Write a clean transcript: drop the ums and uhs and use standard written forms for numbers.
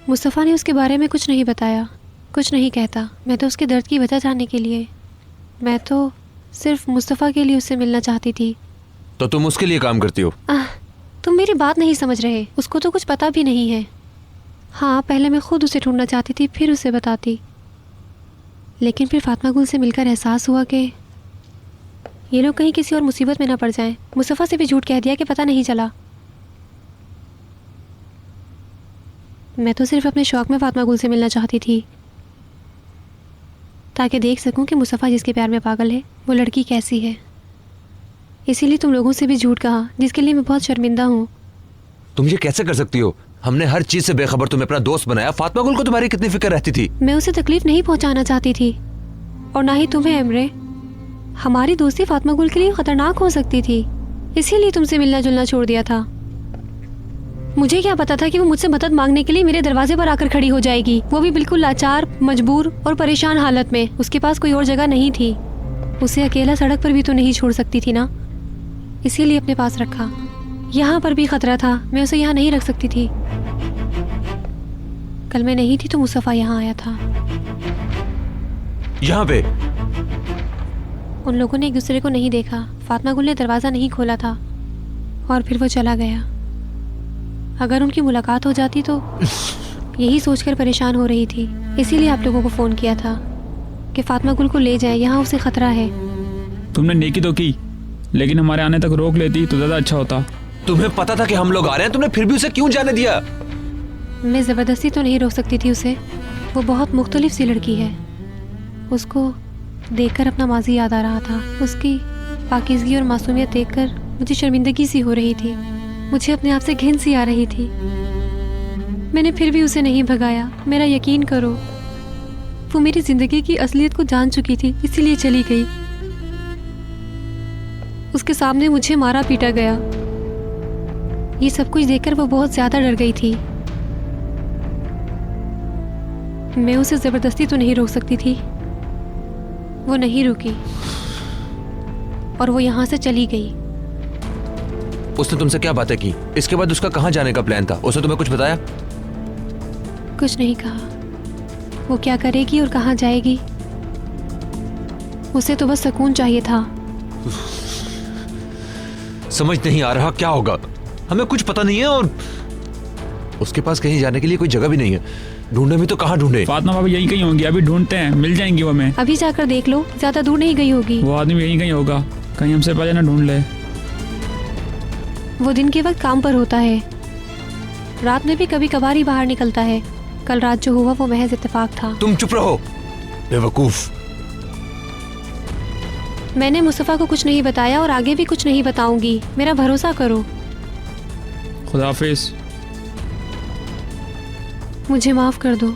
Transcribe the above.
मुस्तफ़ा ने उसके बारे में कुछ नहीं बताया, कुछ नहीं कहता। मैं तो उसके दर्द की वजह जानने के लिए, मैं तो सिर्फ मुस्तफ़ा के लिए उससे मिलना चाहती थी। तो तुम उसके लिए काम करती हो? तुम मेरी बात नहीं समझ रहे। उसको तो कुछ पता भी नहीं है। हाँ, पहले मैं खुद उसे ढूंढना चाहती थी, फिर उसे बताती। लेकिन फिर फातिमा गुल से मिलकर एहसास हुआ कि ये लोग कहीं किसी और मुसीबत में ना पड़ जाएं। मुस्तफ़ा से भी झूठ कह दिया कि पता नहीं चला। मैं तो सिर्फ अपने शौक़ में फातिमा गुल से मिलना चाहती थी, ताकि देख सकूं कि मुस्तफ़ा जिसके प्यार में पागल है वो लड़की कैसी है। इसीलिए तुम लोगों से भी झूठ कहा, जिसके लिए मैं बहुत शर्मिंदा हूँ। तुम ये कैसे कर सकती हो? हमने हर चीज से बेखबर तुम्हें अपना दोस्त बनाया। फातिमा गुल को तुम्हारी कितनी फिक्र रहती थी। मैं उसे तकलीफ नहीं पहुंचाना चाहती थी, और ना ही तुम्हें एमरे। हमारी दोस्ती फातिमा गुल के लिए खतरनाक हो सकती थी, इसीलिए तुमसे मिलना जुलना छोड़ दिया था। मुझे क्या पता था कि वो मुझसे मदद मांगने के लिए मेरे दरवाजे पर आकर खड़ी हो जाएगी, वो भी बिल्कुल लाचार, मजबूर और परेशान हालत में। उसके पास कोई और जगह नहीं थी। उसे अकेला सड़क पर भी तो नहीं छोड़ सकती थी ना, इसीलिए अपने पास रखा। यहाँ पर भी खतरा था, मैं उसे यहाँ नहीं रख सकती थी। कल मैं नहीं थी तो मुस्तफ़ा यहाँ आया था। यहाँ पे उन लोगों ने एक दूसरे को नहीं देखा। फातिमा गुल ने दरवाज़ा नहीं खोला था और फिर वो चला गया। अगर उनकी मुलाकात हो जाती तो यही सोचकर परेशान हो रही थी, इसीलिए आप लोगों को फ़ोन किया था कि फातिमा गुल को ले जाए, यहाँ उसे खतरा है। तुमने नेकी तो की, लेकिन हमारे आने तक रोक लेती तो ज़्यादा अच्छा होता। तुम्हें पता था कि हम लोग आ रहे हैं, तुमने फिर भी उसे क्यों जाने दिया? मैं ज़बरदस्ती तो नहीं रोक सकती थी उसे। वो बहुत मुख्तलिफ सी लड़की है। उसको देखकर अपना माजी याद आ रहा था। उसकी पाकीज़गी और मासूमियत देखकर मुझे शर्मिंदगी सी हो रही थी। मुझे अपने आप से घिन सी आ रही थी। मैंने फिर भी उसे नहीं भगाया। मेरा यकीन करो, वो मेरी ज़िंदगी की असलियत को जान चुकी थी, इसीलिए चली गई। उसके सामने मुझे मारा पीटा गया। ये सब कुछ देखकर वो बहुत ज़्यादा डर गई थी। मैं उसे ज़बरदस्ती तो नहीं रोक सकती थी। वो नहीं रुकी और वो यहाँ से चली गई। उसने तुमसे क्या बातें की? इसके बाद उसका कहाँ जाने का प्लान था? उसने तुम्हें कुछ बताया? कुछ नहीं कहा। वो क्या करेगी और कहाँ जाएगी, उसे तो बस सुकून चाहिए था। समझ नहीं आ रहा क्या होगा। हमें कुछ पता नहीं है और उसके पास कहीं जाने के लिए कोई जगह भी नहीं है। ढूंढे भी तो कहाँ ढूंढे? फातिमा भाभी यहीं कहीं होंगी, अभी ढूंढते हैं, मिल जाएंगी वो हमें। अभी जाकर देख लो, ज्यादा दूर नहीं गई होगी। वो आदमी यहीं कहीं होगा, कहीं हमसे पहले ना ढूंढ ले। वो दिन के वक्त काम पर होता है, रात में भी कभी कभार ही बाहर निकलता है। कल रात जो हुआ वो महज इत्तेफाक था। तुम चुप रहो बेवकूफ। मैंने मुस्तफ़ा को कुछ नहीं बताया और आगे भी कुछ नहीं बताऊंगी, मेरा भरोसा करो। खुदा हाफिज। मुझे माफ कर दो।